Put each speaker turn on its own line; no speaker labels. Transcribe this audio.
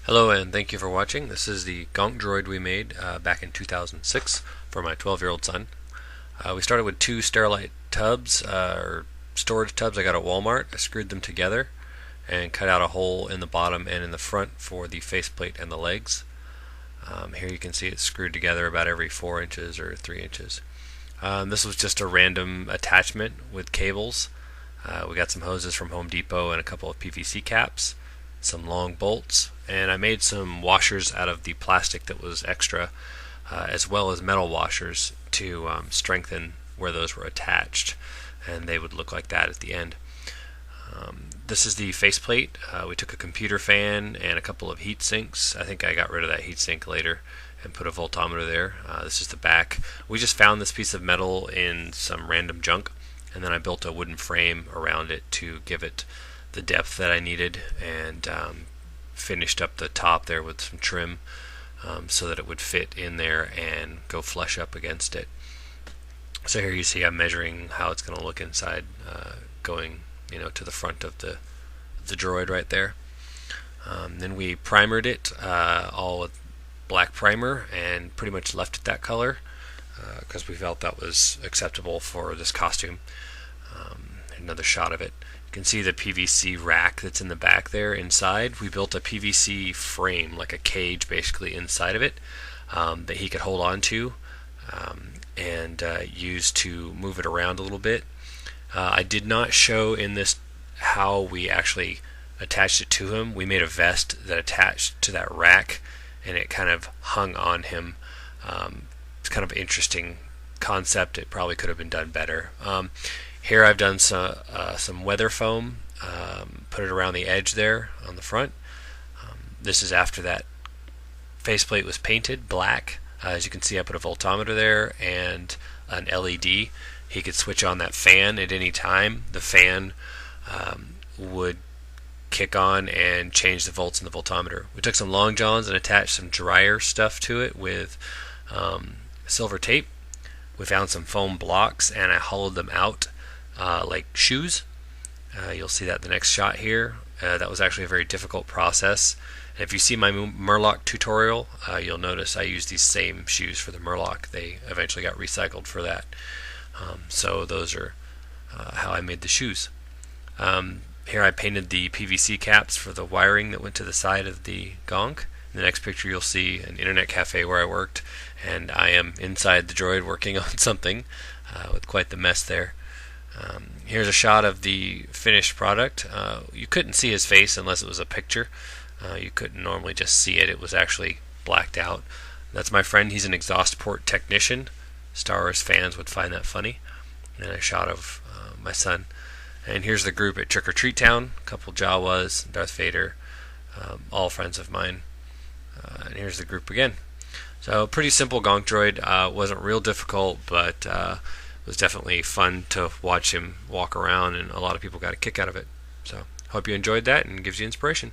Hello and thank you for watching. This is the Gonk Droid we made back in 2006 for my 12-year-old son. We started with two Sterilite tubs, or storage tubs I got at Walmart. I screwed them together and cut out a hole in the bottom and in the front for the faceplate and the legs. Here you can see it's screwed together about every 4 inches or 3 inches. This was just a random attachment with cables. We got some hoses from Home Depot and a couple of PVC caps, some long bolts, and I made some washers out of the plastic that was extra, as well as metal washers to strengthen where those were attached, and they would look like that at the end. This is the faceplate. We took a computer fan and a couple of heat sinks. I think I got rid of that heat sink later and put a voltometer there. This is the back. We just found this piece of metal in some random junk, and then I built a wooden frame around it to give it the depth that I needed, and finished up the top there with some trim so that it would fit in there and go flush up against it. So here you see I'm measuring how it's going to look inside, going to the front of the droid right there. Then we primered it all with black primer and pretty much left it that color because we felt that was acceptable for this costume. Another shot of it. You can see the PVC rack that's in the back there inside. We built a PVC frame, like a cage basically inside of it, that he could hold on to and use to move it around a little bit. I did not show in this how we actually attached it to him. We made a vest that attached to that rack and it kind of hung on him. It's kind of an interesting concept. It probably could have been done better. Here I've done some weather foam, put it around the edge there on the front. This is after that faceplate was painted black. As you can see, I put a voltometer there and an LED. He could switch on that fan at any time. The fan would kick on and change the volts in the voltometer. We took some long johns and attached some dryer stuff to it with silver tape. We found some foam blocks and I hollowed them out like shoes. You'll see that in the next shot here. That was actually a very difficult process. And if you see my Murloc tutorial, you'll notice I used these same shoes for the Murloc. They eventually got recycled for that. So those are how I made the shoes. Here I painted the PVC caps for the wiring that went to the side of the Gonk. In the next picture you'll see an internet cafe where I worked, and I am inside the droid working on something with quite the mess there. Here's a shot of the finished product. You couldn't see his face unless it was a picture. You couldn't normally just see it. It was actually blacked out. That's my friend. He's an exhaust port technician. Star Wars fans would find that funny. And a shot of my son. And here's the group at Trick or Treat Town. A couple Jawas, Darth Vader, all friends of mine. And here's the group again. So pretty simple Gonk Droid. Wasn't real difficult, but it was definitely fun to watch him walk around, and a lot of people got a kick out of it. So hope you enjoyed that and gives you inspiration.